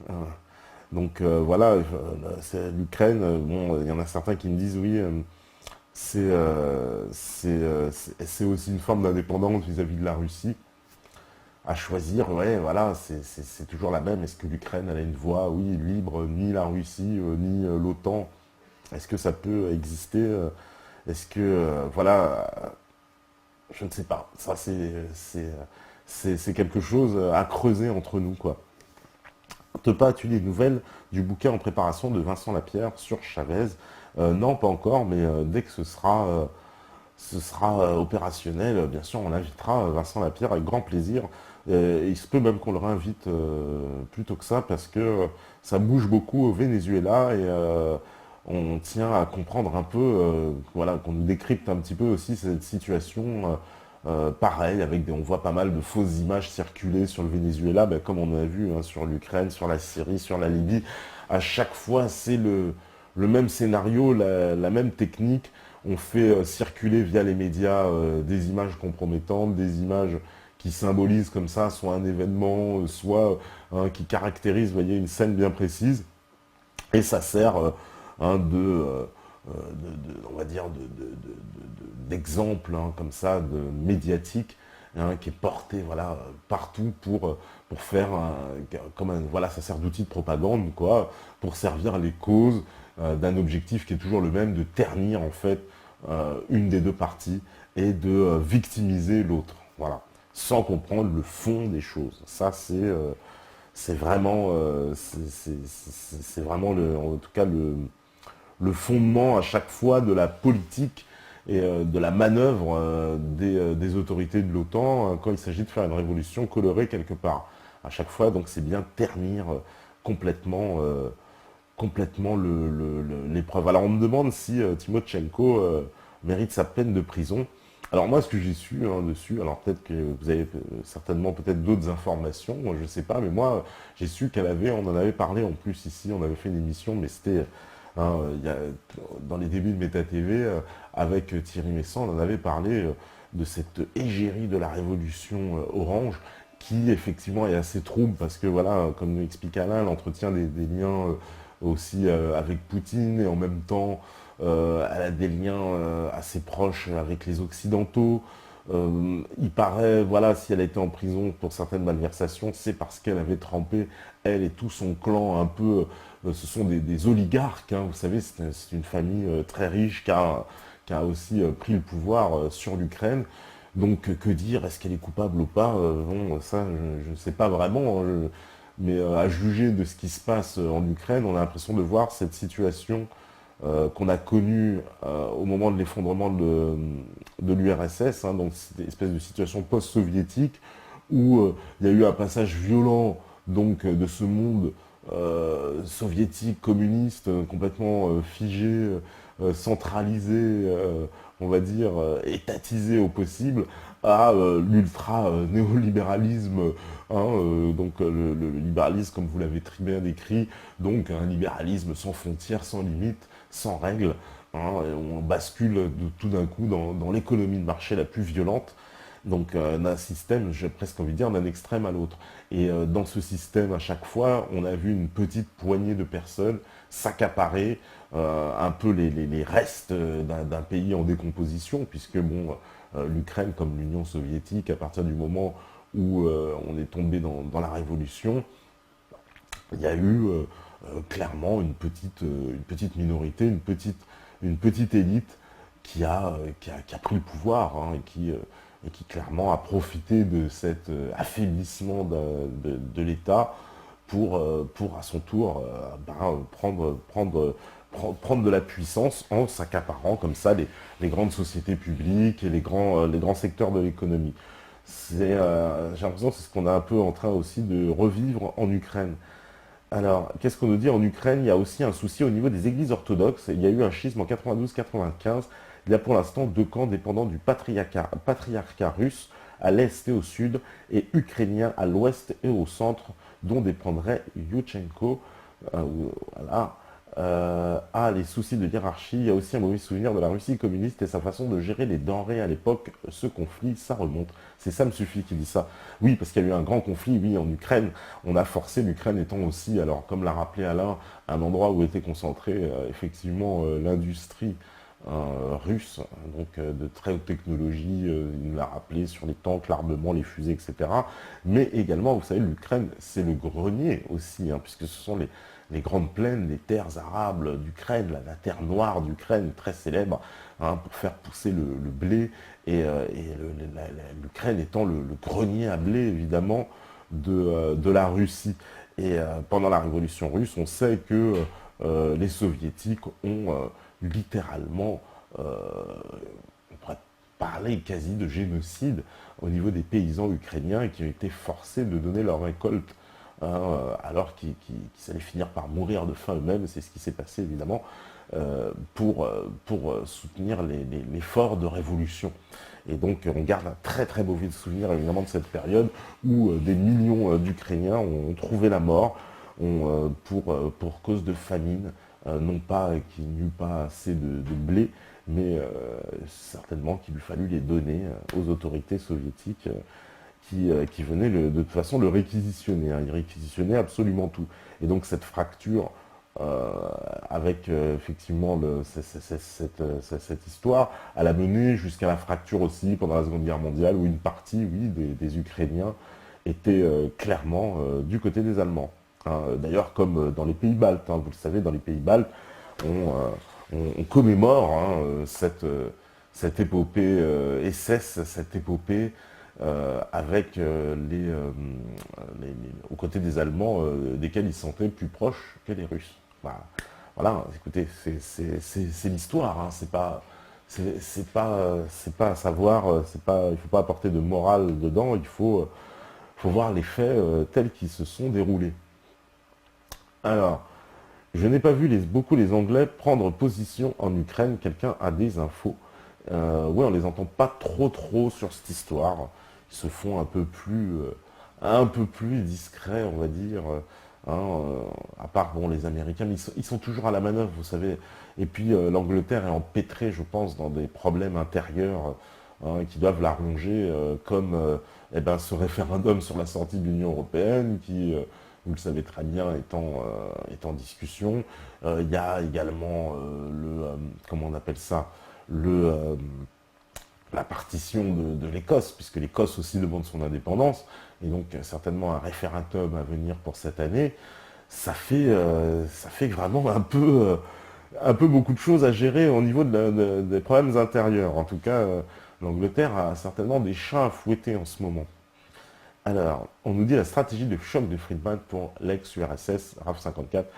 Euh, donc voilà, l'Ukraine, bon, il y en a certains qui me disent oui, c'est aussi une forme d'indépendance vis-à-vis de la Russie. À choisir, ouais, voilà, c'est toujours la même. Est-ce que l'Ukraine, elle a une voie, oui, libre, ni la Russie, ni l'OTAN? Est-ce que ça peut exister? Est-ce que, voilà, je ne sais pas. Ça, c'est quelque chose à creuser entre nous, quoi. Te pas as-tu des nouvelles du bouquin en préparation de Vincent Lapierre sur Chavez? Non, pas encore, mais dès que ce sera opérationnel, bien sûr, on invitera Vincent Lapierre avec grand plaisir. Il se peut même qu'on le réinvite plus tôt que ça, parce que ça bouge beaucoup au Venezuela, et on tient à comprendre un peu, voilà, qu'on nous décrypte un petit peu aussi cette situation. Pareil, on voit pas mal de fausses images circuler sur le Venezuela, ben, comme on a vu hein, sur l'Ukraine, sur la Syrie, sur la Libye. À chaque fois, c'est le même scénario, la même technique. On fait circuler via les médias des images compromettantes, des images qui symbolisent comme ça soit un événement, soit qui caractérisent, vous voyez, une scène bien précise. Et ça sert hein, on va dire, d'exemple hein, comme ça, de médiatique, hein, qui est porté voilà, partout pour faire, voilà, ça sert d'outil de propagande, quoi, pour servir les causes d'un objectif qui est toujours le même, de ternir en fait une des deux parties et de victimiser l'autre, voilà, sans comprendre le fond des choses. Ça, c'est vraiment, c'est vraiment en tout cas le fondement à chaque fois de la politique et de la manœuvre des autorités de l'OTAN quand il s'agit de faire une révolution colorée quelque part. À chaque fois, donc c'est bien ternir complètement, complètement l'épreuve. Alors on me demande si Timochenko mérite sa peine de prison. Alors moi, ce que j'ai su hein, dessus, alors peut-être que vous avez certainement peut-être d'autres informations, moi je sais pas, mais moi j'ai su on en avait parlé en plus ici, on avait fait une émission, mais c'était dans les débuts de Méta TV, avec Thierry Messant, on en avait parlé de cette égérie de la révolution orange, qui effectivement est assez trouble, parce que voilà, comme nous explique Alain, l'entretien des liens aussi avec Poutine, et en même temps elle a des liens assez proches avec les Occidentaux. Il paraît, voilà, si elle a été en prison pour certaines malversations, c'est parce qu'elle avait trempé, elle et tout son clan, un peu, ce sont des oligarques, hein, vous savez, c'est une famille très riche qui a aussi pris le pouvoir sur l'Ukraine. Donc, que dire, est-ce qu'elle est coupable ou pas? Bon, ça, je ne sais pas vraiment, hein, mais à juger de ce qui se passe en Ukraine, on a l'impression de voir cette situation qu'on a connue au moment de l'effondrement de l'URSS, hein, donc cette espèce de situation post-soviétique, où il y a eu un passage violent donc, de ce monde soviétique, communiste, complètement figé, centralisé, on va dire, étatisé au possible, à l'ultra-néolibéralisme, hein, donc le libéralisme, comme vous l'avez très bien décrit, donc un libéralisme sans frontières, sans limites, sans règles, hein, on bascule tout d'un coup dans l'économie de marché la plus violente, donc d'un système, j'ai presque envie de dire, d'un extrême à l'autre. Et dans ce système, à chaque fois, on a vu une petite poignée de personnes s'accaparer un peu les restes d'un pays en décomposition, puisque bon, l'Ukraine, comme l'Union soviétique, à partir du moment où on est tombé dans la révolution, il y a eu clairement une petite minorité, une petite élite qui a pris le pouvoir hein, et qui clairement a profité de cet affaiblissement de l'État pour à son tour prendre de la puissance en s'accaparant comme ça les grandes sociétés publiques et les grands secteurs de l'économie. J'ai l'impression que c'est ce qu'on est un peu en train aussi de revivre en Ukraine. Alors, qu'est-ce qu'on nous dit en Ukraine? Il y a aussi un souci au niveau des églises orthodoxes. Il y a eu un schisme en 92-95. Il y a pour l'instant deux camps dépendant du patriarcat russe à l'est et au sud, et ukrainien à l'ouest et au centre, dont dépendrait Yushchenko. Voilà. les soucis de hiérarchie. Il y a aussi un mauvais souvenir de la Russie communiste et sa façon de gérer les denrées à l'époque. Ce conflit, ça remonte. C'est Sam Suffit qui dit ça. Oui, parce qu'il y a eu un grand conflit, oui, en Ukraine. On a forcé l'Ukraine étant aussi, alors comme l'a rappelé Alain, un endroit où était concentrée effectivement l'industrie russe, donc de très haute technologie, il l'a rappelé sur les tanks, l'armement, les fusées, etc. Mais également, vous savez, l'Ukraine, c'est le grenier aussi, hein, puisque ce sont les grandes plaines, les terres arables d'Ukraine, la terre noire d'Ukraine, très célèbre, hein, pour faire pousser le blé, l'Ukraine étant le grenier à blé, évidemment, de la Russie. Et pendant la révolution russe, on sait que les soviétiques ont littéralement, on pourrait parler quasi de génocide au niveau des paysans ukrainiens qui ont été forcés de donner leur récolte, hein, alors qu'ils allaient finir par mourir de faim eux-mêmes. C'est ce qui s'est passé évidemment pour soutenir l'effort de révolution. Et donc on garde un très très mauvais souvenir évidemment de cette période où des millions d'Ukrainiens ont trouvé la mort pour cause de famine, non pas qu'il n'y eut pas assez de blé, mais certainement qu'il eût fallu les donner aux autorités soviétiques qui venaient de toute façon le réquisitionner. Hein. Ils réquisitionnaient absolument tout. Et donc cette fracture euh, avec effectivement cette histoire, elle a mené jusqu'à la fracture aussi pendant la Seconde Guerre mondiale, où une partie, oui, des Ukrainiens étaient clairement du côté des Allemands. Hein. D'ailleurs, comme dans les pays baltes, hein, vous le savez, dans les pays baltes, on commémore hein, cette épopée SS, cette épopée avec aux côtés des Allemands, desquels ils se sentaient plus proches que les Russes. Bah, voilà, écoutez, c'est l'histoire, hein, c'est pas à savoir, il faut pas apporter de morale dedans, faut voir les faits tels qu'ils se sont déroulés. Alors, je n'ai pas vu beaucoup les Anglais prendre position en Ukraine. Quelqu'un a des infos. Oui, on les entend pas trop sur cette histoire. Ils se font un peu plus discrets, on va dire. Hein, à part bon, les Américains, mais ils sont toujours à la manœuvre, vous savez. Et puis l'Angleterre est empêtrée, je pense, dans des problèmes intérieurs hein, qui doivent la ronger, comme eh ben, ce référendum sur la sortie de l'Union européenne, qui, vous le savez très bien, est en discussion. Il y a également comment on appelle ça, le, euh, la partition de l'Écosse, puisque l'Écosse aussi demande son indépendance, et donc certainement un référendum à venir pour cette année. Ça fait vraiment un peu beaucoup de choses à gérer au niveau des problèmes intérieurs. En tout cas, l'Angleterre a certainement des chats à fouetter en ce moment. Alors, on nous dit la stratégie de choc de Friedman pour l'ex-URSS, RAF 54.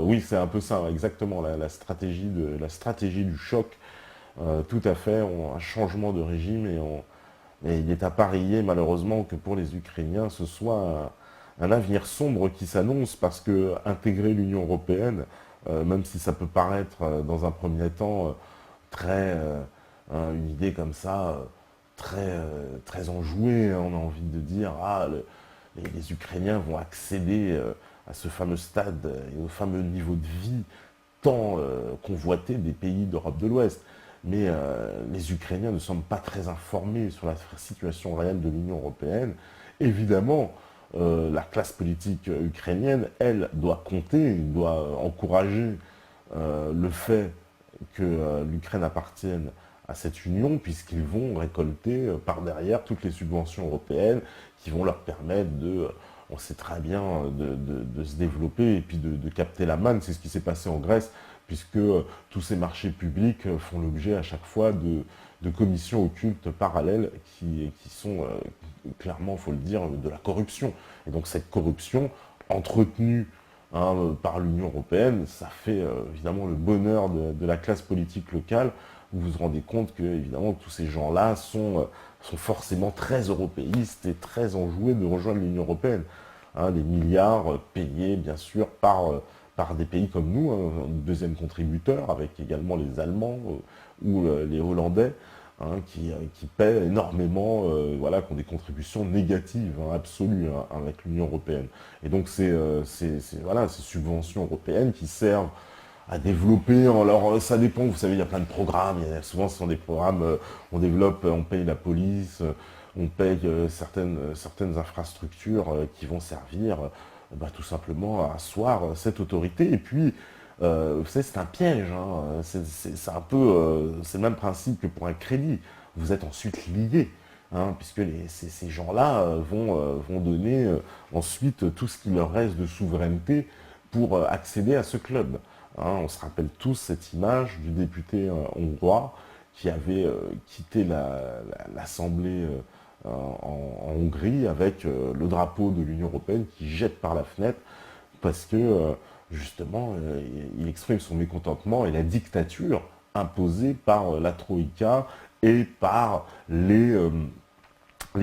Oui, c'est un peu ça, exactement, la stratégie du choc. Tout à fait, un changement de régime et il est à parier malheureusement que pour les Ukrainiens, ce soit un avenir sombre qui s'annonce parce que intégrer l'Union européenne, même si ça peut paraître dans un premier temps très une idée comme ça, très enjouée, hein, on a envie de dire, les Ukrainiens vont accéder à ce fameux stade et au fameux niveau de vie tant convoité des pays d'Europe de l'Ouest. Mais les Ukrainiens ne semblent pas très informés sur la situation réelle de l'Union européenne. Évidemment, la classe politique ukrainienne, elle, doit compter, doit encourager le fait que l'Ukraine appartienne à cette union, puisqu'ils vont récolter par derrière toutes les subventions européennes qui vont leur permettre on sait très bien, de se développer et puis de capter la manne. C'est ce qui s'est passé en Grèce, puisque tous ces marchés publics font l'objet à chaque fois de commissions occultes parallèles qui sont clairement, il faut le dire, de la corruption. Et donc cette corruption, entretenue hein, par l'Union européenne, ça fait évidemment le bonheur de la classe politique locale. Vous vous rendez compte que évidemment tous ces gens-là sont forcément très européistes et très enjoués de rejoindre l'Union européenne. Hein, des milliards payés bien sûr par des pays comme nous, hein, un deuxième contributeur, avec également les Allemands ou les Hollandais, hein, qui paient énormément, voilà, qui ont des contributions négatives, hein, absolues hein, avec l'Union européenne. Et donc voilà, ces subventions européennes qui servent à développer. Alors, ça dépend, vous savez, il y a plein de programmes. Souvent, ce sont des programmes, on développe, on paye la police, on paye certaines infrastructures qui vont servir bah, tout simplement à asseoir cette autorité. Et puis, vous savez, c'est un piège. Hein. C'est un peu, c'est le même principe que pour un crédit. Vous êtes ensuite lié. Hein, puisque ces gens-là vont donner ensuite tout ce qu'il leur reste de souveraineté pour accéder à ce club. Hein, on se rappelle tous cette image du député hongrois qui avait quitté l'Assemblée en Hongrie avec le drapeau de l'Union européenne qui jette par la fenêtre parce que justement il exprime son mécontentement et la dictature imposée par la Troïka et par les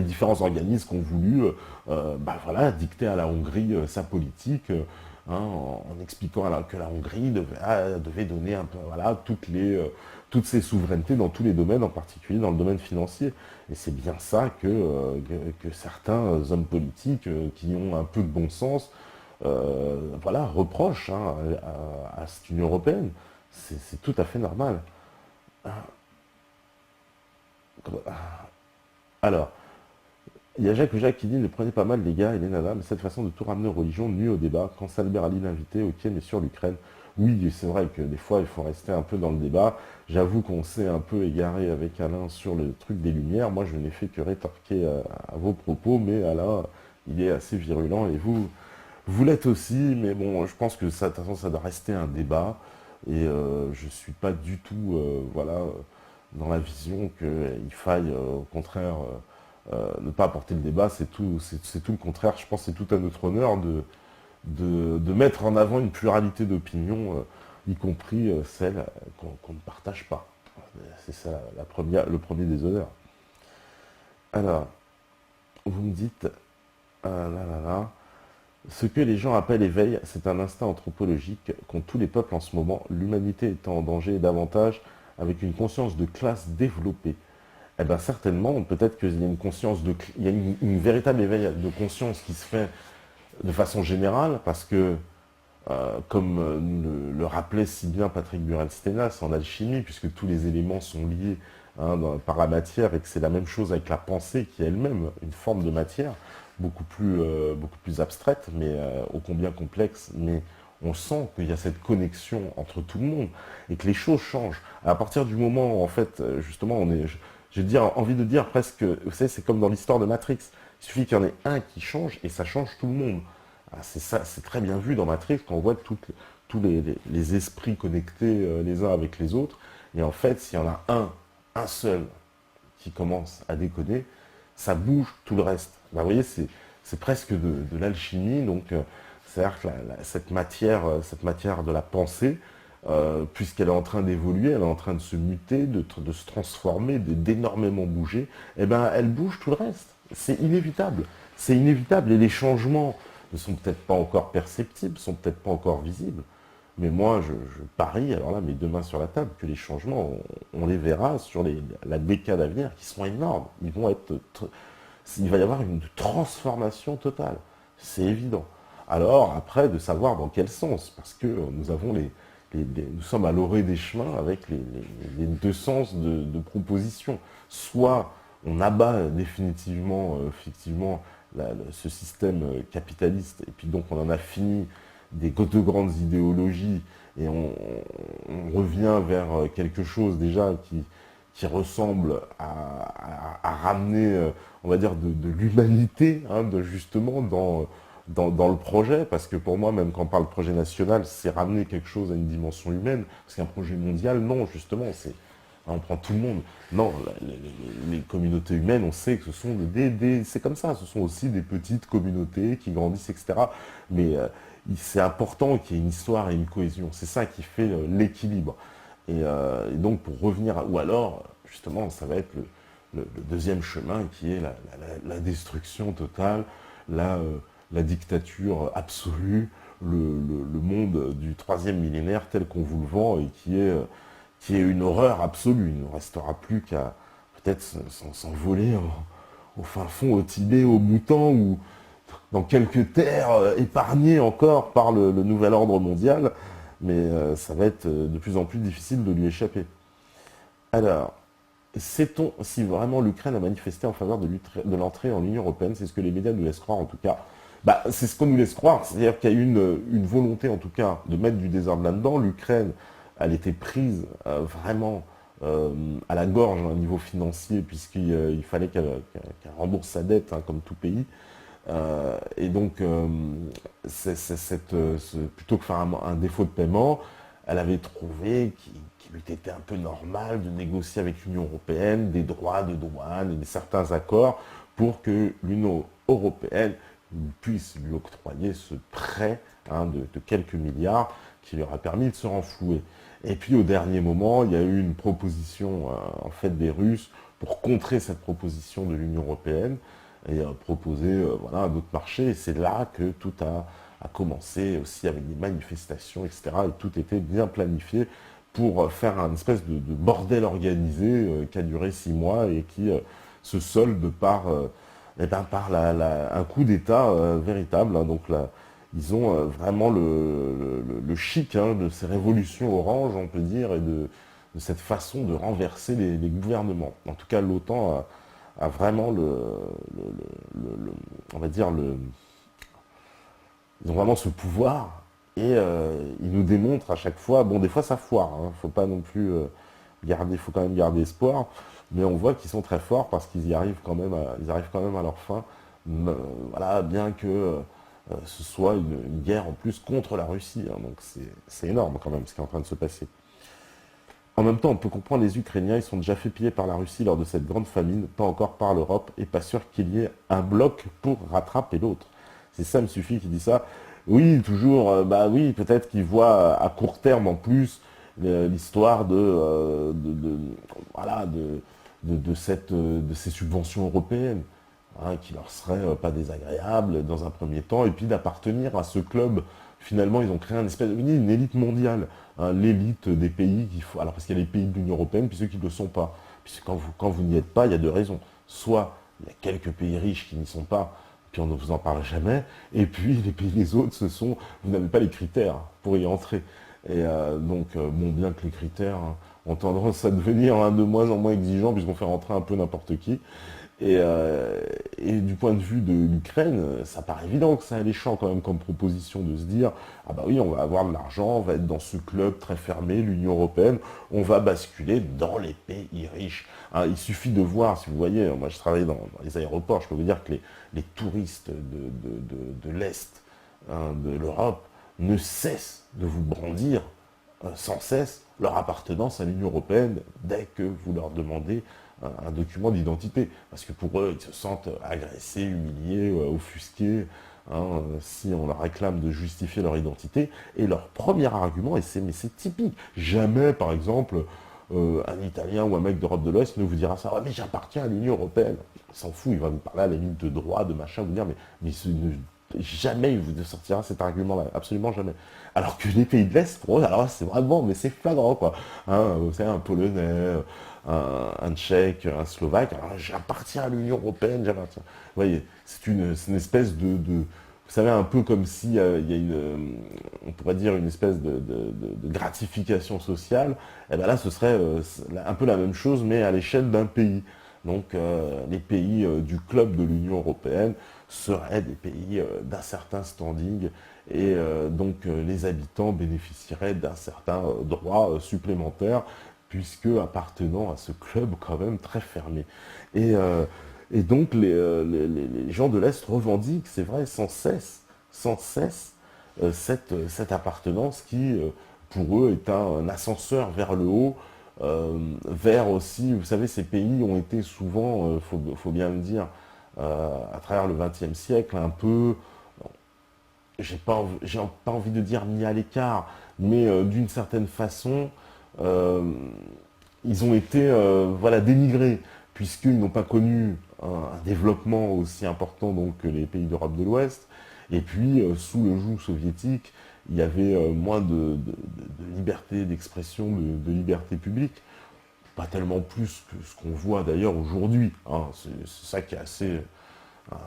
différents organismes qui ont voulu bah voilà, dicter à la Hongrie sa politique hein, en expliquant que la Hongrie devait donner un peu, voilà, toutes ses souverainetés dans tous les domaines, en particulier dans le domaine financier. Et c'est bien ça que certains hommes politiques qui ont un peu de bon sens voilà, reprochent hein, à cette Union européenne. C'est tout à fait normal. Alors, il y a Jacques qui dit ne prenez pas mal les gars et les nanas, mais cette façon de tout ramener aux religions nuit au débat. Quand Salbert Ali l'invité, ok, mais sur l'Ukraine, oui, c'est vrai que des fois il faut rester un peu dans le débat. J'avoue qu'on s'est un peu égaré avec Alain sur le truc des Lumières. Moi, je n'ai fait que rétorquer à vos propos, mais Alain, il est assez virulent et vous l'êtes aussi. Mais bon, je pense que ça, de toute façon, ça doit rester un débat et je suis pas du tout, voilà, dans la vision qu'il faille, au contraire. Ne pas apporter le débat, c'est tout le contraire. Je pense que c'est tout à notre honneur de mettre en avant une pluralité d'opinions, y compris celles qu'on ne partage pas. C'est ça le premier des honneurs. Alors, vous me dites, là, là, là, ce que les gens appellent éveil, c'est un instinct anthropologique qu'ont tous les peuples en ce moment, l'humanité étant en danger et davantage avec une conscience de classe développée. Eh bien certainement, peut-être qu'il y a une conscience il y a une véritable éveil de conscience qui se fait de façon générale, parce que, comme le rappelait si bien Patrick Burel-Steenas en alchimie, puisque tous les éléments sont liés hein, par la matière, et que c'est la même chose avec la pensée, qui est elle-même une forme de matière, beaucoup plus abstraite, mais ô combien complexe, mais on sent qu'il y a cette connexion entre tout le monde, et que les choses changent. À partir du moment où, en fait, justement, j'ai envie de dire presque, vous savez, c'est comme dans l'histoire de Matrix. Il suffit qu'il y en ait un qui change et ça change tout le monde. Ah, c'est ça, c'est très bien vu dans Matrix quand on voit tous les esprits connectés les uns avec les autres. Et en fait, s'il y en a un seul qui commence à déconner, ça bouge tout le reste. Ben, vous voyez, c'est presque de l'alchimie. Donc, c'est-à-dire que cette matière de la pensée, puisqu'elle est en train d'évoluer, elle est en train de se muter, de se transformer, d'énormément bouger, eh ben, elle bouge tout le reste. C'est inévitable. C'est inévitable. Et les changements ne sont peut-être pas encore perceptibles, sont peut-être pas encore visibles. Mais moi, je parie, alors là, mes deux mains sur la table, que les changements, on les verra sur la décade à venir, qui seront énormes. Il va y avoir une transformation totale. C'est évident. Alors, après, de savoir dans quel sens, parce que nous avons nous sommes à l'orée des chemins avec les deux sens de proposition. Soit on abat définitivement, effectivement, ce système capitaliste, et puis donc on en a fini des deux grandes idéologies, et on revient vers quelque chose déjà qui ressemble à ramener, on va dire, de l'humanité, hein, justement, dans le projet, parce que pour moi, même quand on parle de projet national, c'est ramener quelque chose à une dimension humaine, parce qu'un projet mondial, non, justement, on prend tout le monde. Non, les communautés humaines, on sait que ce sont c'est comme ça, ce sont aussi des petites communautés qui grandissent, etc. Mais c'est important qu'il y ait une histoire et une cohésion. C'est ça qui fait l'équilibre. Et donc, pour revenir ou alors, justement, ça va être le deuxième chemin qui est la destruction totale, la dictature absolue, le monde du troisième millénaire tel qu'on vous le vend et qui est une horreur absolue. Il ne restera plus qu'à peut-être s'envoler au fin fond, au Tibet, au Bhoutan ou dans quelques terres épargnées encore par le nouvel ordre mondial. mais ça va être de plus en plus difficile de lui échapper. Alors, sait-on si vraiment l'Ukraine a manifesté en faveur de l'entrée en Union européenne? C'est ce que les médias nous laissent croire en tout cas. Bah, c'est ce qu'on nous laisse croire, c'est-à-dire qu'il y a une volonté en tout cas de mettre du désordre là-dedans. L'Ukraine, elle était prise vraiment à la gorge au niveau financier, puisqu'il fallait qu'elle rembourse sa dette, hein, comme tout pays. Et donc, plutôt que faire un défaut de paiement, elle avait trouvé qu'il eût été un peu normal de négocier avec l'Union européenne des droits de douane et certains accords pour que l'Union européenne puisse lui octroyer ce prêt, hein, de quelques milliards qui lui aura permis de se renflouer. Et puis au dernier moment, il y a eu une proposition en fait des Russes pour contrer cette proposition de l'Union européenne et proposer voilà, un autre marché. Et c'est là que tout a commencé aussi avec des manifestations, etc. Et tout était bien planifié pour faire un espèce de bordel organisé qui a duré 6 mois et qui se solde par, eh ben, par un coup d'État véritable, hein. Donc là, ils ont vraiment le chic, hein, de ces révolutions oranges, on peut dire, et de cette façon de renverser les gouvernements. En tout cas, l'OTAN a vraiment on va dire ils ont vraiment ce pouvoir et ils nous démontrent à chaque fois. Bon, des fois ça foire, hein, faut pas non plus faut quand même garder espoir, mais on voit qu'ils sont très forts parce qu'ils y arrivent quand même, ils arrivent quand même à leur fin. Voilà, bien que ce soit une guerre en plus contre la Russie, hein. Donc c'est énorme quand même ce qui est en train de se passer. En même temps, on peut comprendre les Ukrainiens, ils sont déjà fait piller par la Russie lors de cette grande famine, pas encore par l'Europe, et pas sûr qu'il y ait un bloc pour rattraper l'autre. C'est Sam Suffit qui dit ça. Oui, toujours, bah oui, peut-être qu'ils voient à court terme en plus l'histoire voilà, de ces subventions européennes, hein, qui leur seraient pas désagréables dans un premier temps, et puis d'appartenir à ce club. Finalement, ils ont créé une élite mondiale, hein, l'élite des pays alors parce qu'il y a les pays de l'Union européenne, puis ceux qui ne le sont pas. Puis quand vous n'y êtes pas, il y a deux raisons. Soit il y a quelques pays riches qui n'y sont pas, puis on ne vous en parle jamais, et puis les autres, vous n'avez pas les critères pour y entrer. Et bon, bien que les critères, hein, ont tendance à devenir, hein, de moins en moins exigeants, puisqu'on fait rentrer un peu n'importe qui. Et du point de vue de l'Ukraine, ça paraît évident que c'est alléchant quand même comme proposition de se dire, ah bah oui, on va avoir de l'argent, on va être dans ce club très fermé, l'Union européenne, on va basculer dans les pays riches. Hein, il suffit de voir, si vous voyez, moi je travaille dans les aéroports, je peux vous dire que les touristes de l'Est, hein, de l'Europe, ne cessent de vous brandir sans cesse leur appartenance à l'Union européenne dès que vous leur demandez un document d'identité. Parce que pour eux, ils se sentent agressés, humiliés, offusqués, hein, si on leur réclame de justifier leur identité. Et leur premier argument, mais c'est typique, jamais par exemple un Italien ou un mec d'Europe de l'Ouest ne vous dira ça, ah, mais j'appartiens à l'Union européenne. Il s'en fout, il va vous parler à la limite de droit, de machin, vous dire, jamais il vous sortira cet argument-là, absolument jamais. Alors que les pays de l'Est, pour eux, alors c'est vraiment, mais c'est flagrant, quoi. Hein, vous savez, un Polonais, un Tchèque, un Slovaque, alors j'appartiens à l'Union européenne, j'appartiens. Vous voyez, c'est une espèce vous savez, un peu comme si il y a on pourrait dire une espèce de gratification sociale, et bien là, ce serait un peu la même chose, mais à l'échelle d'un pays. Donc, les pays du club de l'Union européenne seraient des pays d'un certain standing, et donc les habitants bénéficieraient d'un certain droit supplémentaire, puisque appartenant à ce club quand même très fermé. Et, euh, et donc les gens de l'Est revendiquent, c'est vrai, sans cesse, cette appartenance qui, pour eux, est un ascenseur vers le haut, vers aussi, vous savez, ces pays ont été souvent, faut bien le dire, à travers le XXe siècle, un peu, j'ai pas envie de dire mis à l'écart, mais d'une certaine façon, euh, ils ont été voilà, dénigrés, puisqu'ils n'ont pas connu un développement aussi important donc, que les pays d'Europe de l'Ouest. Et puis, sous le joug soviétique, il y avait moins de liberté d'expression, de liberté publique. Pas tellement plus que ce qu'on voit d'ailleurs aujourd'hui, hein. C'est ça qui est assez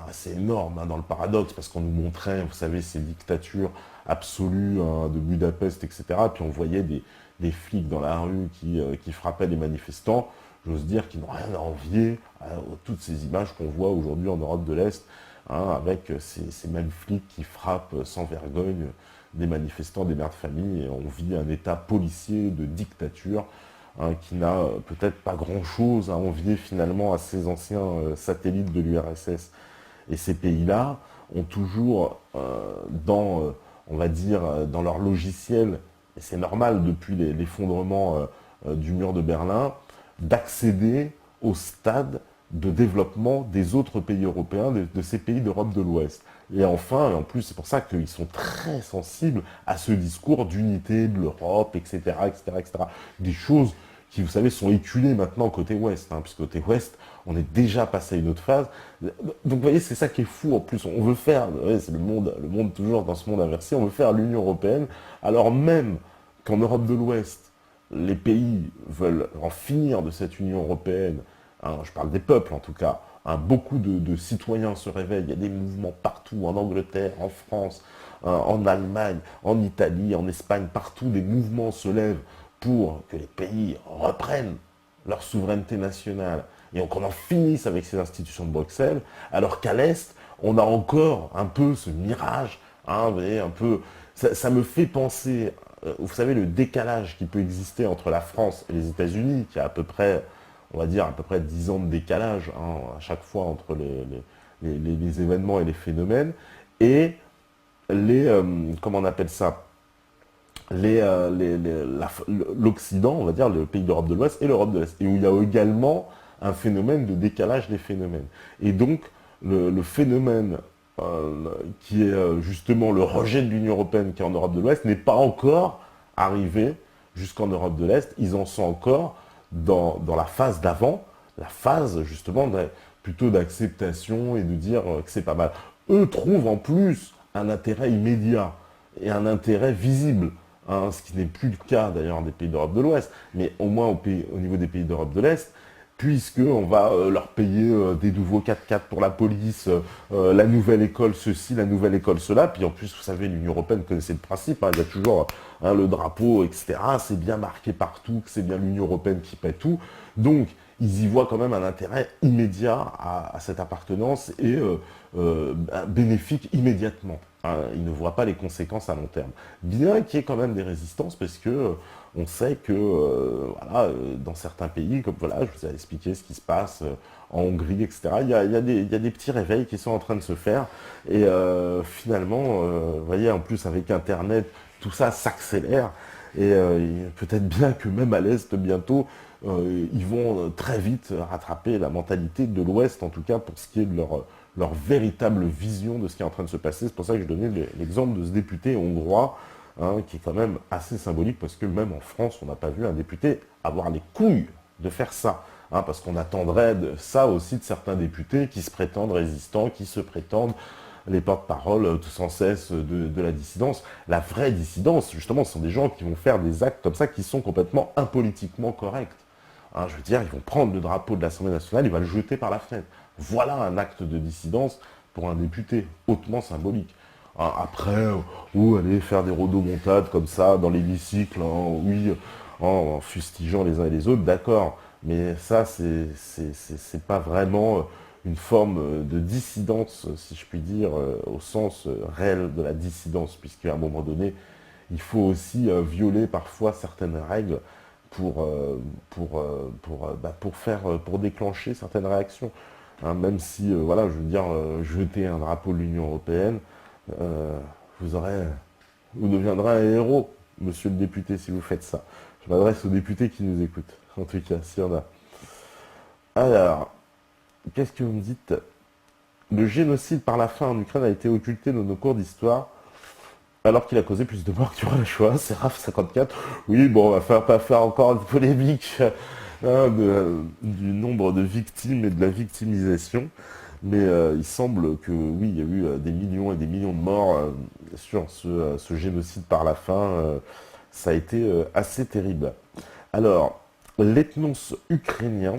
assez énorme dans le paradoxe, parce qu'on nous montrait, vous savez, ces dictatures absolues de Budapest, etc. Puis on voyait des flics dans la rue qui frappaient les manifestants. J'ose dire qu'ils n'ont rien à envier à toutes ces images qu'on voit aujourd'hui en Europe de l'Est, avec ces mêmes flics qui frappent sans vergogne des manifestants, des mères de famille, et on vit un état policier de dictature qui n'a peut-être pas grand-chose à envier finalement à ces anciens satellites de l'URSS. Et ces pays-là ont toujours on va dire, dans leur logiciel, et c'est normal depuis l'effondrement du mur de Berlin, d'accéder au stade de développement des autres pays européens, de ces pays d'Europe de l'Ouest. Et enfin, et en plus, c'est pour ça qu'ils sont très sensibles à ce discours d'unité de l'Europe, etc., etc., etc. Des choses qui, vous savez, sont éculées maintenant côté Ouest, puisque côté Ouest, on est déjà passé à une autre phase. Donc, vous voyez, c'est ça qui est fou. En plus, on veut faire, c'est le monde toujours dans ce monde inversé, on veut faire l'Union européenne, alors même qu'en Europe de l'Ouest, les pays veulent en finir de cette Union européenne, je parle des peuples en tout cas, beaucoup de citoyens se réveillent, il y a des mouvements partout, en Angleterre, en France, en Allemagne, en Italie, en Espagne, partout des mouvements se lèvent pour que les pays reprennent leur souveraineté nationale et qu'on en finisse avec ces institutions de Bruxelles, alors qu'à l'Est, on a encore un peu ce mirage, vous voyez, un peu, ça me fait penser, vous savez, le décalage qui peut exister entre la France et les États-Unis, qui a à peu près, on va dire, à peu près 10 ans de décalage à chaque fois entre les événements et les phénomènes, et comment on appelle ça, l'Occident, on va dire, le pays d'Europe de l'Ouest et l'Europe de l'Est, et où il y a également un phénomène de décalage des phénomènes. Et donc, le phénomène qui est justement le rejet de l'Union européenne qui est en Europe de l'Ouest n'est pas encore arrivé jusqu'en Europe de l'Est. Ils en sont encore dans la phase d'avant, la phase justement plutôt d'acceptation et de dire que c'est pas mal. Eux trouvent en plus un intérêt immédiat et un intérêt visible, ce qui n'est plus le cas d'ailleurs des pays d'Europe de l'Ouest, mais au moins au niveau des pays d'Europe de l'Est, puisqu'on va leur payer des nouveaux 4x4 pour la police, la nouvelle école ceci, la nouvelle école cela, puis en plus, vous savez, l'Union européenne connaissait le principe, il y a toujours le drapeau, etc., c'est bien marqué partout, que c'est bien l'Union européenne qui paie tout, donc ils y voient quand même un intérêt immédiat à cette appartenance et bénéfique immédiatement. Ils ne voient pas les conséquences à long terme. Bien qu'il y ait quand même des résistances, parce que on sait que voilà, dans certains pays, comme voilà, je vous ai expliqué ce qui se passe en Hongrie, etc., il y a des petits réveils qui sont en train de se faire. Et finalement, vous voyez, en plus avec Internet, tout ça s'accélère. Et peut-être bien que même à l'Est, bientôt, ils vont très vite rattraper la mentalité de l'Ouest, en tout cas pour ce qui est de leur véritable vision de ce qui est en train de se passer. C'est pour ça que je donnais l'exemple de ce député hongrois, qui est quand même assez symbolique, parce que même en France, on n'a pas vu un député avoir les couilles de faire ça. Parce qu'on attendrait de ça aussi de certains députés qui se prétendent résistants, qui se prétendent les porte-paroles tout sans cesse de la dissidence. La vraie dissidence, justement, ce sont des gens qui vont faire des actes comme ça qui sont complètement impolitiquement corrects. Je veux dire, ils vont prendre le drapeau de l'Assemblée nationale, ils vont le jeter par la fenêtre. Voilà un acte de dissidence pour un député, hautement symbolique. Après, ou aller faire des rodomontades comme ça dans l'hémicycle, oui, en fustigeant les uns et les autres, d'accord. Mais ça, c'est pas vraiment une forme de dissidence, si je puis dire, au sens réel de la dissidence, puisqu'à un moment donné, il faut aussi violer parfois certaines règles pour déclencher certaines réactions. Même si, voilà, je veux dire, jeter un drapeau de l'Union européenne, euh, vous deviendrez un héros, monsieur le député, si vous faites ça. Je m'adresse aux députés qui nous écoutent, en tout cas, s'il y en a. Alors, qu'est-ce que vous me dites? Le génocide par la faim en Ukraine a été occulté dans nos cours d'histoire, alors qu'il a causé plus de morts durant le choix. C'est RAF 54. Oui, bon, on va pas faire encore une polémique du nombre de victimes et de la victimisation. Mais il semble que oui, il y a eu des millions et des millions de morts sur ce génocide par la faim. Ça a été assez terrible. Alors, l'ethnos ukrainien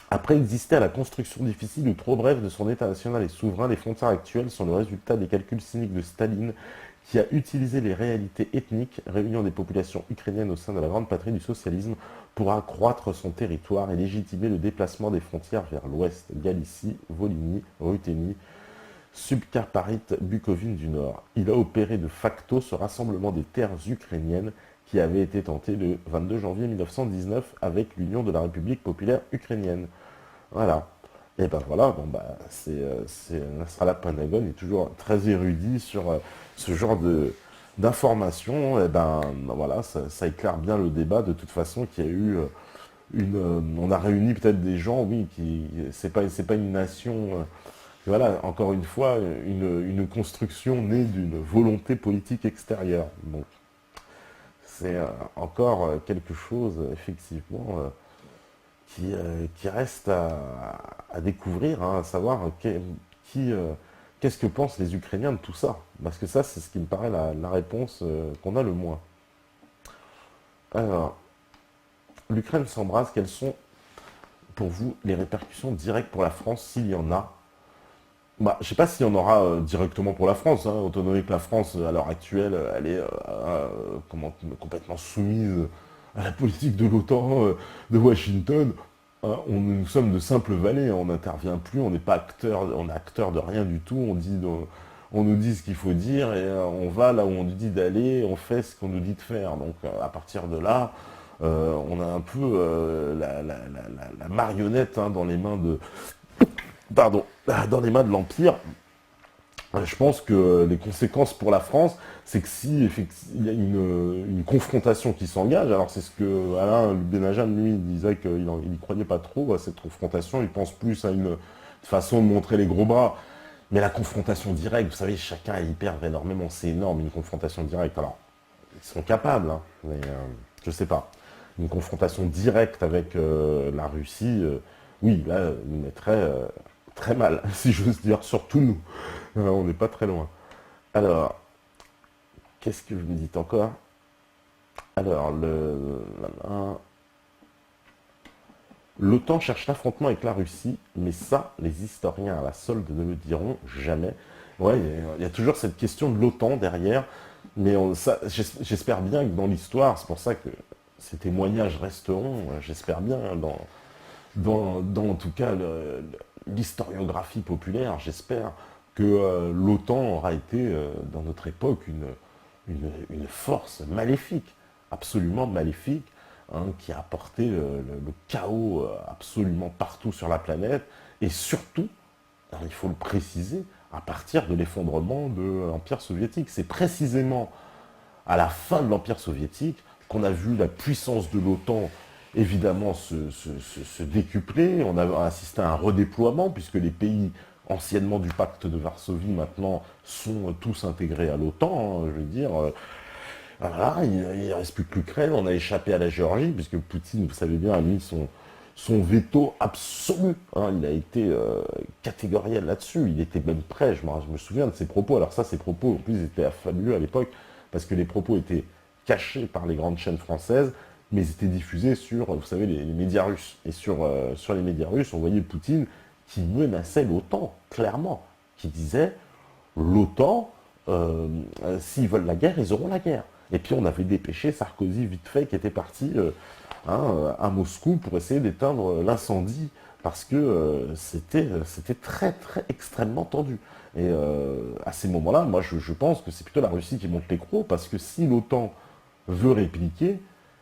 Après exister à la construction difficile ou trop brève de son État national et souverain, les frontières actuelles sont le résultat des calculs cyniques de Staline, qui a utilisé les réalités ethniques réuniant des populations ukrainiennes au sein de la grande patrie du socialisme pour accroître son territoire et légitimer le déplacement des frontières vers l'ouest, Galicie, Volhynie, Ruthénie, Subcarparite, Bucovine du Nord. Il a opéré de facto ce rassemblement des terres ukrainiennes qui avait été tenté le 22 janvier 1919 avec l'Union de la République populaire ukrainienne. Voilà. Et ben voilà, bon bah Nasrallah Panagon est toujours très érudit sur ce genre d'informations. Et ben voilà, ça éclaire bien le débat de toute façon qu'il y a eu on a réuni peut-être des gens, oui, qui c'est pas une nation. Voilà, encore une fois, une construction née d'une volonté politique extérieure. Donc c'est encore quelque chose, effectivement, qui reste à découvrir, hein, à savoir qui, qu'est-ce que pensent les Ukrainiens de tout ça. Parce que ça, c'est ce qui me paraît la réponse qu'on a le moins. Alors, l'Ukraine s'embrase, quelles sont pour vous les répercussions directes pour la France, s'il y en a? Bah, je ne sais pas s'il y en aura directement pour la France, hein, étant donné que la France, à l'heure actuelle, elle est complètement soumise à la politique de l'OTAN, de Washington. Hein, nous sommes de simples valets, hein, on n'intervient plus, on n'est pas acteur, on est acteur de rien du tout, on nous dit ce qu'il faut dire et on va là où on nous dit d'aller, on fait ce qu'on nous dit de faire. Donc à partir de là, on a un peu la marionnette, hein, dans les mains de, pardon, dans les mains de l'Empire. Je pense que les conséquences pour la France, c'est que si effectivement, il y a une confrontation qui s'engage, alors c'est ce que Alain Benajam, lui, disait qu'il n'y croyait pas trop à cette confrontation, il pense plus à une façon de montrer les gros bras. Mais la confrontation directe, vous savez, chacun y perd énormément, c'est énorme, une confrontation directe. Alors, ils sont capables, hein, mais je sais pas. Une confrontation directe avec la Russie, oui, là, nous mettrait très mal, si j'ose dire, surtout nous. On n'est pas très loin. Alors, qu'est-ce que je me dis encore? Alors, l'OTAN cherche l'affrontement avec la Russie, mais ça, les historiens à la solde ne le diront jamais. Ouais, il y a toujours cette question de l'OTAN derrière, mais j'espère bien que dans l'histoire, c'est pour ça que ces témoignages resteront, j'espère bien, dans en tout cas l'historiographie populaire, j'espère que l'OTAN aura été, dans notre époque, une force maléfique, absolument maléfique, hein, qui a apporté le chaos absolument partout sur la planète, et surtout, hein, il faut le préciser, à partir de l'effondrement de l'Empire soviétique. C'est précisément à la fin de l'Empire soviétique qu'on a vu la puissance de l'OTAN évidemment se décupler. On a assisté à un redéploiement, puisque les pays anciennement du pacte de Varsovie maintenant sont tous intégrés à l'OTAN, hein, je veux dire. Voilà, il ne reste plus que l'Ukraine, on a échappé à la Géorgie, puisque Poutine, vous savez bien, a mis son veto absolu. Hein, il a été catégoriel là-dessus, il était même prêt, je me souviens de ses propos. Alors ça, ses propos, en plus, étaient fabuleux à l'époque, parce que les propos étaient cachés par les grandes chaînes françaises, mais ils étaient diffusés sur, vous savez, les médias russes. Et sur les médias russes, on voyait Poutine qui menaçait l'OTAN, clairement, qui disait, l'OTAN, s'ils veulent la guerre, ils auront la guerre. Et puis on avait dépêché Sarkozy vite fait, qui était parti à Moscou pour essayer d'éteindre l'incendie, parce que c'était très, très extrêmement tendu. Et à ces moments-là, moi je pense que c'est plutôt la Russie qui monte les crocs, parce que si l'OTAN veut répliquer,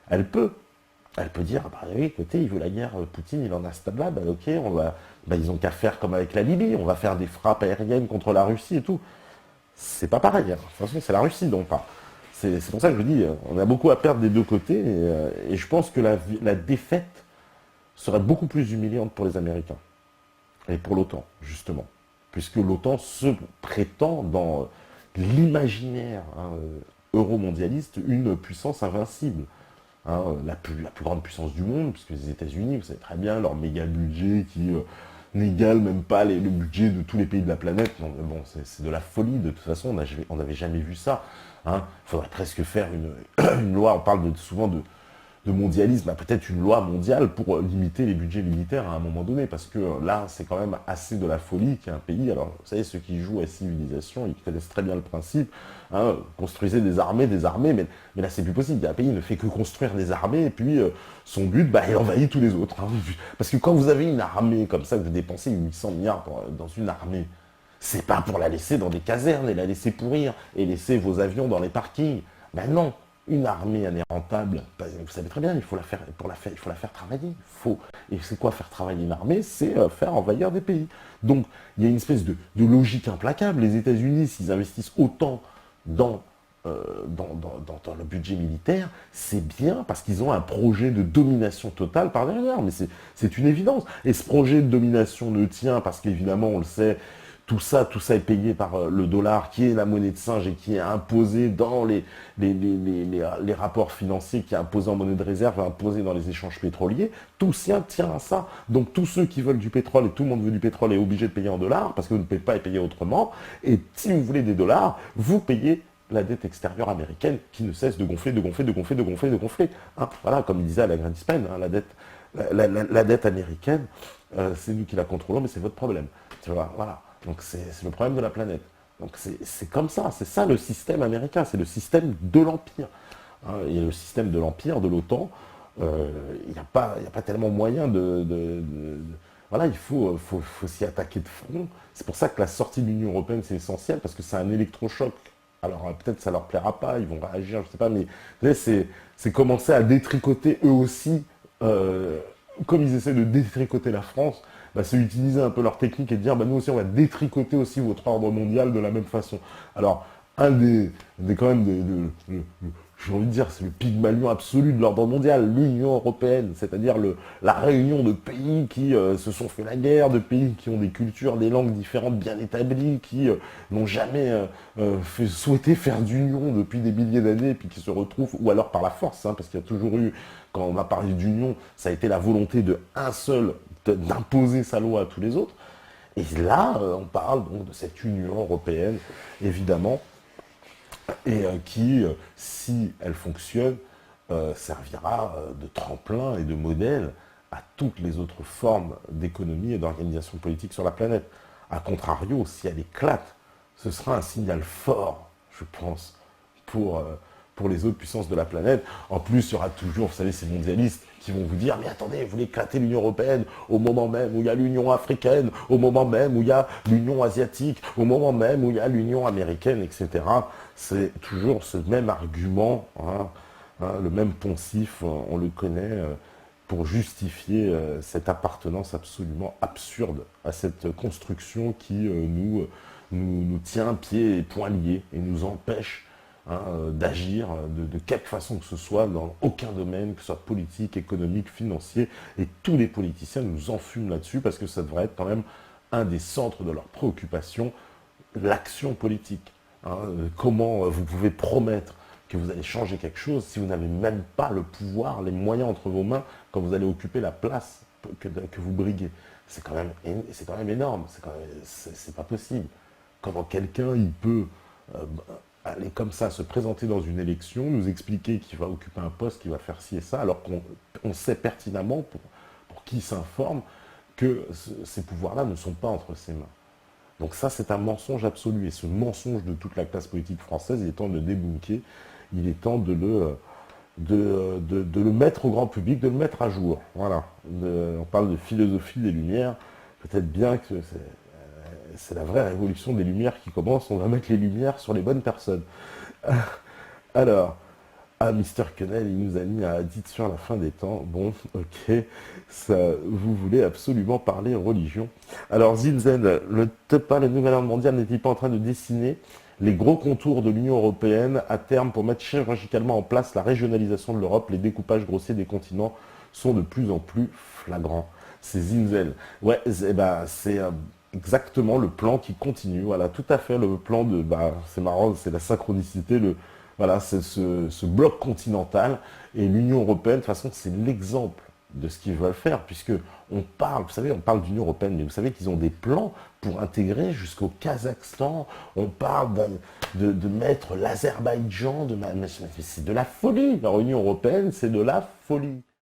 elle peut. Elle peut dire, bah oui, écoutez, il veut la guerre, Poutine, il en a ce stade-là, bah ok, ils ont qu'à faire comme avec la Libye, on va faire des frappes aériennes contre la Russie et tout. C'est pas pareil, hein. De toute façon, c'est la Russie, donc pas. C'est pour ça que je dis, on a beaucoup à perdre des deux côtés, et je pense que la défaite serait beaucoup plus humiliante pour les Américains, et pour l'OTAN, justement. Puisque l'OTAN se prétend, dans l'imaginaire, hein, euromondialiste, une puissance invincible. Hein, la plus grande puissance du monde, puisque les États-Unis, vous savez très bien, leur méga budget qui n'égale même pas le budget de tous les pays de la planète. Donc, bon, c'est de la folie, de toute façon, on n'avait jamais vu ça. Hein. Il faudrait presque faire une loi, on parle souvent de mondialisme, bah, peut-être une loi mondiale pour limiter les budgets militaires à un moment donné, parce que là, c'est quand même assez de la folie qu'il y a un pays. Alors, vous savez, ceux qui jouent à Civilisation, ils connaissent très bien le principe. Hein, construisez des armées, mais là, c'est plus possible. Il y a un pays qui ne fait que construire des armées, et puis son but, bah, il envahit tous les autres. Hein. Parce que quand vous avez une armée comme ça, que vous dépensez 800 milliards dans une armée, c'est pas pour la laisser dans des casernes et la laisser pourrir et laisser vos avions dans les parkings. Ben non, une armée, elle est rentable. Ben, vous savez très bien, il faut la faire, il faut la faire travailler. Et c'est quoi faire travailler une armée? C'est faire envahir des pays. Donc, il y a une espèce de logique implacable. Les États-Unis, s'ils investissent autant dans, dans le budget militaire, c'est bien parce qu'ils ont un projet de domination totale par derrière. Mais c'est une évidence. Et ce projet de domination ne tient parce qu'évidemment, on le sait, tout ça est payé par le dollar, qui est la monnaie de singe et qui est imposé dans les rapports financiers, qui est imposé en monnaie de réserve, imposé dans les échanges pétroliers. Tout tient à ça. Donc tous ceux qui veulent du pétrole, et tout le monde veut du pétrole, est obligé de payer en dollars, parce que vous ne pouvez pas les payer autrement. Et si vous voulez des dollars, vous payez la dette extérieure américaine qui ne cesse de gonfler, de gonfler, de gonfler, de gonfler, de gonfler. Hein, voilà, comme il disait Alan Greenspan, hein, la dette américaine, c'est nous qui la contrôlons, mais c'est votre problème. Tu vois, voilà. Donc c'est le problème de la planète. Donc c'est comme ça, c'est ça le système américain, c'est le système de l'Empire. Hein, et le système de l'Empire, de l'OTAN, il n'y a pas tellement moyen voilà, il faut s'y attaquer de front. C'est pour ça que la sortie de l'Union européenne, c'est essentiel, parce que c'est un électrochoc. Alors peut-être ça leur plaira pas, ils vont réagir, je sais pas, mais c'est commencer à détricoter eux aussi, comme ils essaient de détricoter la France, bah, c'est utiliser un peu leur technique et dire, bah, nous aussi, on va détricoter aussi votre ordre mondial de la même façon. Alors, un quand même, j'ai envie de dire, c'est le pygmalion absolu de l'ordre mondial, l'Union européenne, c'est-à-dire la réunion de pays qui se sont fait la guerre, de pays qui ont des cultures, des langues différentes bien établies, qui n'ont jamais souhaité faire d'union depuis des milliers d'années, et puis qui se retrouvent, ou alors par la force, hein, parce qu'il y a toujours eu, quand on a parlé d'union, ça a été la volonté de un seul d'imposer sa loi à tous les autres. Et là, on parle donc de cette Union européenne, évidemment, et qui, si elle fonctionne, servira de tremplin et de modèle à toutes les autres formes d'économie et d'organisation politique sur la planète. A contrario, si elle éclate, ce sera un signal fort, je pense, pour les autres puissances de la planète. En plus, il y aura toujours, vous savez, ces mondialistes qui vont vous dire, mais attendez, vous voulez éclater l'Union européenne au moment même où il y a l'Union africaine, au moment même où il y a l'Union asiatique, au moment même où il y a l'Union américaine, etc. C'est toujours ce même argument, hein, le même poncif, on le connaît, pour justifier cette appartenance absolument absurde à cette construction qui nous tient pieds et poings liés et nous empêche, hein, d'agir de quelque façon que ce soit dans aucun domaine, que ce soit politique, économique, financier, et tous les politiciens nous enfument là-dessus parce que ça devrait être quand même un des centres de leurs préoccupations, l'action politique. Hein, comment vous pouvez promettre que vous allez changer quelque chose si vous n'avez même pas le pouvoir, les moyens entre vos mains quand vous allez occuper la place que vous briguez. C'est quand même énorme, c'est pas possible. Comment quelqu'un il peut aller comme ça, se présenter dans une élection, nous expliquer qu'il va occuper un poste, qu'il va faire ci et ça, alors qu'on sait pertinemment, pour qui s'informe, que ces pouvoirs-là ne sont pas entre ses mains. Donc ça, c'est un mensonge absolu. Et ce mensonge de toute la classe politique française, il est temps de le débunker, il est temps de le mettre au grand public, de le mettre à jour. Voilà. On parle de philosophie des Lumières, peut-être bien que c'est la vraie révolution des Lumières qui commence, on va mettre les Lumières sur les bonnes personnes. Alors, Mister Quenel, il nous a mis à Hadith sur la fin des temps. Bon, ok, ça, vous voulez absolument parler religion. Alors, Zinzen, le nouvel ordre mondial n'est-il pas en train de dessiner les gros contours de l'Union européenne à terme pour mettre chirurgicalement en place la régionalisation de l'Europe? Les découpages grossiers des continents sont de plus en plus flagrants. C'est Zinzen. Ouais, c'est exactement le plan qui continue. Voilà, tout à fait le plan de... c'est marrant, c'est la synchronicité, voilà, c'est ce bloc continental et l'Union européenne, de toute façon, c'est l'exemple de ce qu'ils veulent faire, puisque on parle, vous savez, on parle d'Union européenne, mais vous savez qu'ils ont des plans pour intégrer jusqu'au Kazakhstan, on parle de mettre l'Azerbaïdjan, c'est de la folie, leur Union européenne, c'est de la folie.